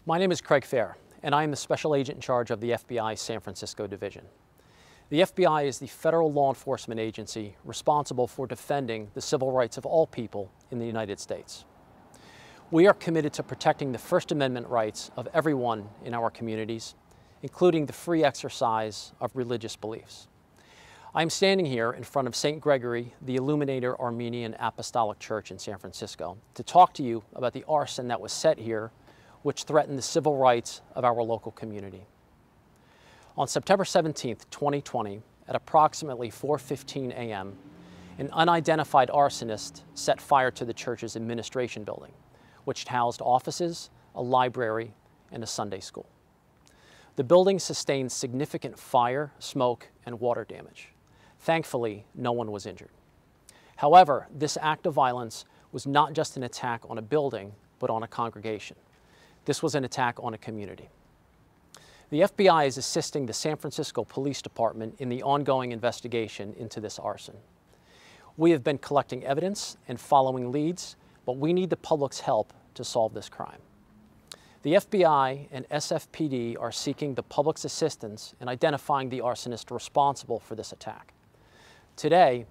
My name is Craig Fair, and I am the Special Agent in charge of the FBI San Francisco Division. The FBI is the federal law enforcement agency responsible for defending the civil rights of all people in the United States. We are committed to protecting the First Amendment rights of everyone in our communities, including the free exercise of religious beliefs. I am standing here in front of St. Gregory, the Illuminator Armenian Apostolic Church in San Francisco, to talk to you about the arson that was set here, which threatened the civil rights of our local community. On September 17, 2020, at approximately 4:15 a.m., an unidentified arsonist set fire to the church's administration building, which housed offices, a library, and a Sunday school. The building sustained significant fire, smoke, and water damage. Thankfully, no one was injured. However, this act of violence was not just an attack on a building, but on a congregation. This was an attack on a community. The FBI is assisting the San Francisco Police Department in the ongoing investigation into this arson. We have been collecting evidence and following leads, but we need the public's help to solve this crime. The FBI and SFPD are seeking the public's assistance in identifying the arsonist responsible for this attack. Today,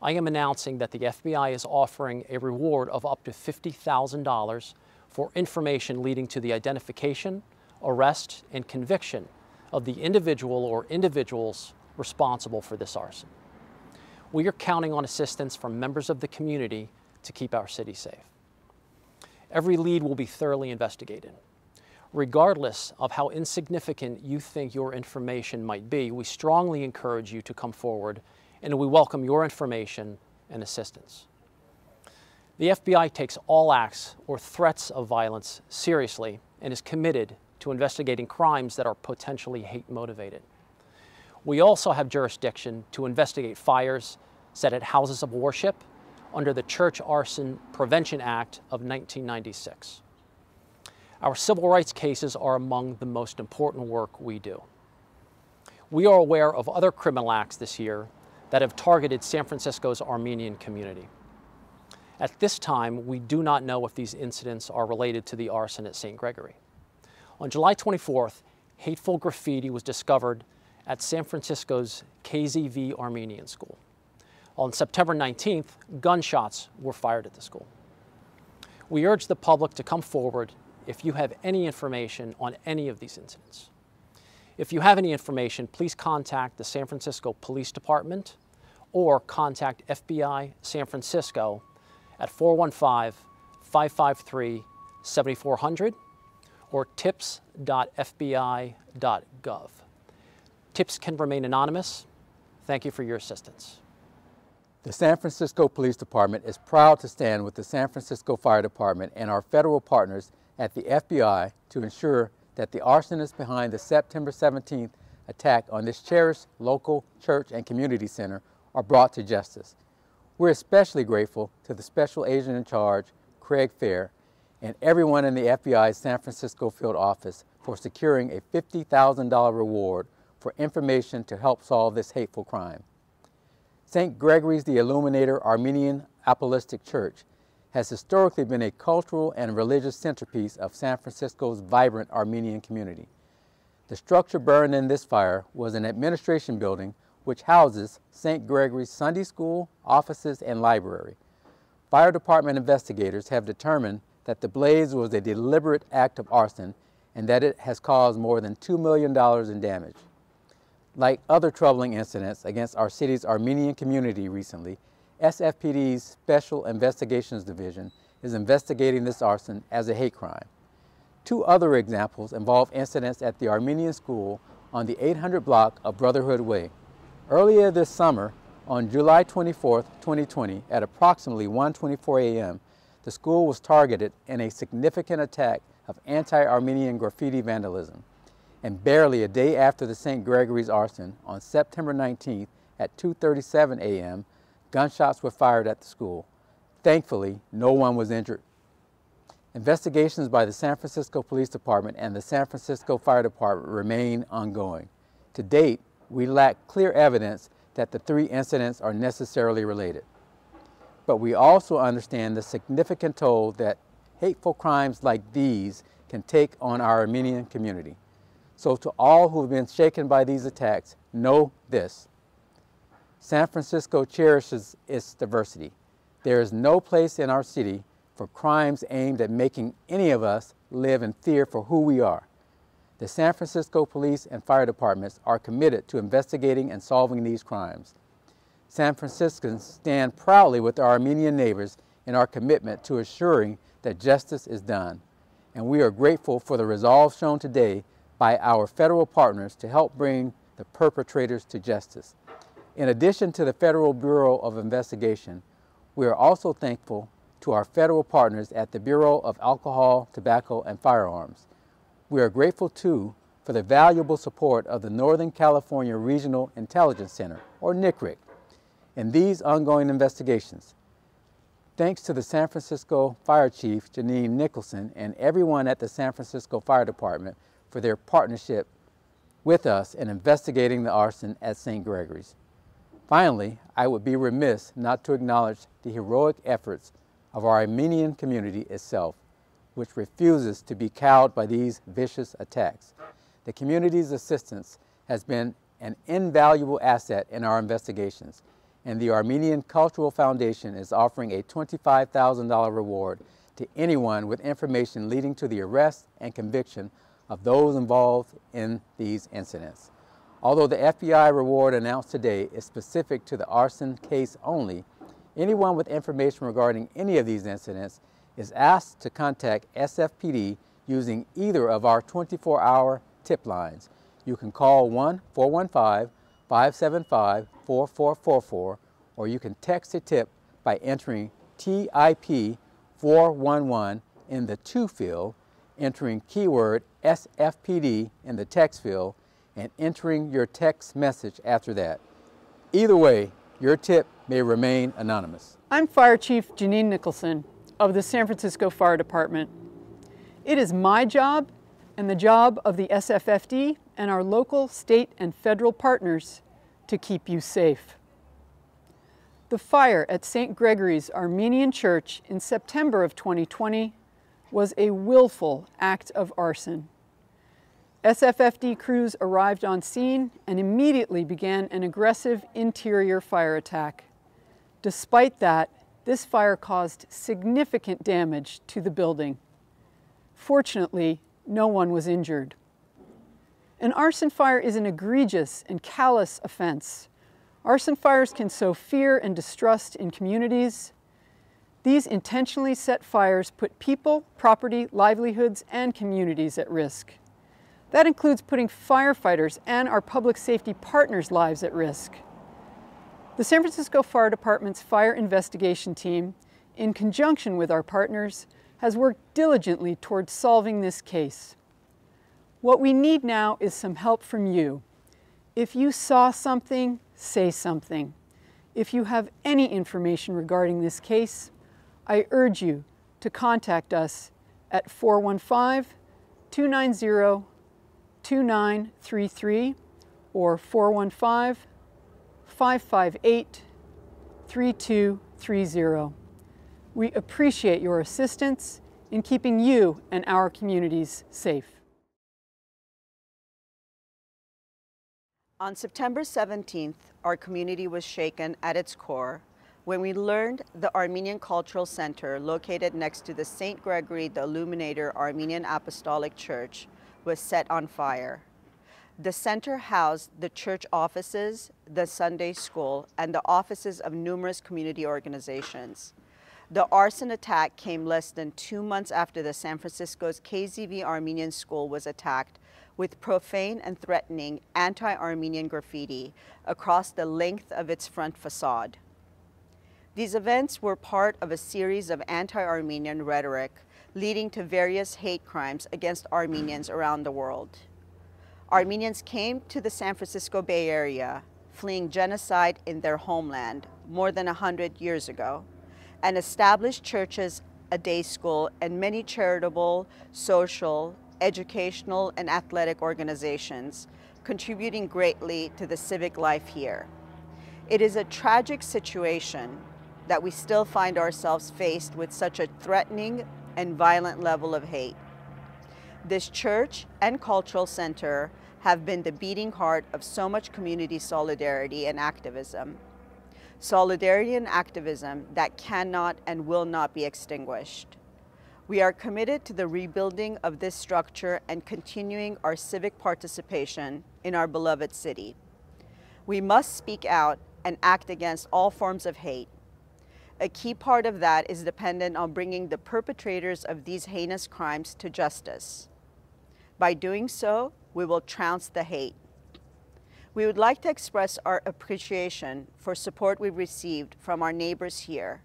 I am announcing that the FBI is offering a reward of up to $50,000 for information leading to the identification, arrest, and conviction of the individual or individuals responsible for this arson. We are counting on assistance from members of the community to keep our city safe. Every lead will be thoroughly investigated. Regardless of how insignificant you think your information might be, we strongly encourage you to come forward, and we welcome your information and assistance. The FBI takes all acts or threats of violence seriously and is committed to investigating crimes that are potentially hate-motivated. We also have jurisdiction to investigate fires set at houses of worship under the Church Arson Prevention Act of 1996. Our civil rights cases are among the most important work we do. We are aware of other criminal acts this year that have targeted San Francisco's Armenian community. At this time, we do not know if these incidents are related to the arson at St. Gregory. On July 24th, hateful graffiti was discovered at San Francisco's KZV Armenian School. On September 19th, gunshots were fired at the school. We urge the public to come forward if you have any information on any of these incidents. If you have any information, please contact the San Francisco Police Department or contact FBI San Francisco at 415-553-7400 or tips.fbi.gov. Tips can remain anonymous. Thank you for your assistance. The San Francisco Police Department is proud to stand with the San Francisco Fire Department and our federal partners at the FBI to ensure that the arsonists behind the September 17th attack on this cherished local church and community center are brought to justice. We're especially grateful to the Special Agent in charge, Craig Fair, and everyone in the FBI's San Francisco field office for securing a $50,000 reward for information to help solve this hateful crime. St. Gregory's the Illuminator Armenian Apostolic Church has historically been a cultural and religious centerpiece of San Francisco's vibrant Armenian community. The structure burned in this fire was an administration building which houses St. Gregory's Sunday School, offices, and library. Fire department investigators have determined that the blaze was a deliberate act of arson and that it has caused more than $2 million in damage. Like other troubling incidents against our city's Armenian community recently, SFPD's Special Investigations Division is investigating this arson as a hate crime. Two other examples involve incidents at the Armenian school on the 800 block of Brotherhood Way. Earlier this summer, on July 24, 2020, at approximately 1:24 a.m., the school was targeted in a significant attack of anti-Armenian graffiti vandalism. And barely a day after the St. Gregory's arson, on September 19th at 2:37 a.m., gunshots were fired at the school. Thankfully, no one was injured. Investigations by the San Francisco Police Department and the San Francisco Fire Department remain ongoing. To date, we lack clear evidence that the three incidents are necessarily related. But we also understand the significant toll that hateful crimes like these can take on our Armenian community. So to all who have been shaken by these attacks, know this: San Francisco cherishes its diversity. There is no place in our city for crimes aimed at making any of us live in fear for who we are. The San Francisco Police and Fire Departments are committed to investigating and solving these crimes. San Franciscans stand proudly with our Armenian neighbors in our commitment to assuring that justice is done. And we are grateful for the resolve shown today by our federal partners to help bring the perpetrators to justice. In addition to the Federal Bureau of Investigation, we are also thankful to our federal partners at the Bureau of Alcohol, Tobacco, and Firearms. We are grateful, too, for the valuable support of the Northern California Regional Intelligence Center, or NCRIC, in these ongoing investigations. Thanks to the San Francisco Fire Chief, Jeanine Nicholson, and everyone at the San Francisco Fire Department for their partnership with us in investigating the arson at St. Gregory's. Finally, I would be remiss not to acknowledge the heroic efforts of our Armenian community itself, which refuses to be cowed by these vicious attacks. The community's assistance has been an invaluable asset in our investigations, and the Armenian Cultural Foundation is offering a $25,000 reward to anyone with information leading to the arrest and conviction of those involved in these incidents. Although the FBI reward announced today is specific to the arson case only, anyone with information regarding any of these incidents is asked to contact SFPD using either of our 24-hour tip lines. You can call 1-415-575-4444, or you can text a tip by entering TIP 411 in the to field, entering keyword SFPD in the text field, and entering your text message after that. Either way, your tip may remain anonymous. I'm Fire Chief Jeanine Nicholson of the San Francisco Fire Department. It is my job and the job of the SFFD and our local, state, and federal partners to keep you safe. The fire at St. Gregory's Armenian Church in September of 2020 was a willful act of arson. SFFD crews arrived on scene and immediately began an aggressive interior fire attack. Despite that, this fire caused significant damage to the building. Fortunately, no one was injured. An arson fire is an egregious and callous offense. Arson fires can sow fear and distrust in communities. These intentionally set fires put people, property, livelihoods, and communities at risk. That includes putting firefighters and our public safety partners' lives at risk. The San Francisco Fire Department's fire investigation team, in conjunction with our partners, has worked diligently towards solving this case. What we need now is some help from you. If you saw something, say something. If you have any information regarding this case, I urge you to contact us at 415-290-2933 or 415-558-3230. We appreciate your assistance in keeping you and our communities safe. On September 17th, our community was shaken at its core when we learned the Armenian Cultural Center, located next to the St. Gregory the Illuminator Armenian Apostolic Church, was set on fire. The center housed the church offices, the Sunday school, and the offices of numerous community organizations. The arson attack came less than 2 months after the San Francisco's KZV Armenian School was attacked with profane and threatening anti-Armenian graffiti across the length of its front facade. These events were part of a series of anti-Armenian rhetoric leading to various hate crimes against Armenians around the world. Armenians came to the San Francisco Bay Area, fleeing genocide in their homeland more than 100 years ago, and established churches, a day school, and many charitable, social, educational, and athletic organizations, contributing greatly to the civic life here. It is a tragic situation that we still find ourselves faced with such a threatening and violent level of hate. This church and cultural center have been the beating heart of so much community solidarity and activism. Solidarity and activism that cannot and will not be extinguished. We are committed to the rebuilding of this structure and continuing our civic participation in our beloved city. We must speak out and act against all forms of hate. A key part of that is dependent on bringing the perpetrators of these heinous crimes to justice. By doing so, we will trounce the hate. We would like to express our appreciation for support we've received from our neighbors here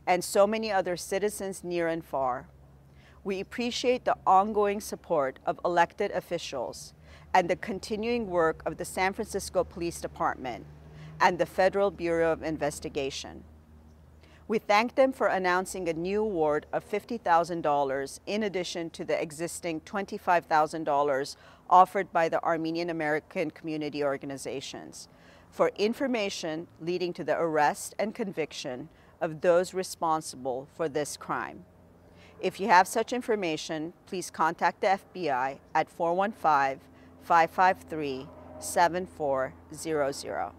and so many other citizens near and far. We appreciate the ongoing support of elected officials and the continuing work of the San Francisco Police Department and the Federal Bureau of Investigation. We thank them for announcing a new award of $50,000 in addition to the existing $25,000 offered by the Armenian American community organizations for information leading to the arrest and conviction of those responsible for this crime. If you have such information, please contact the FBI at 415-553-7400.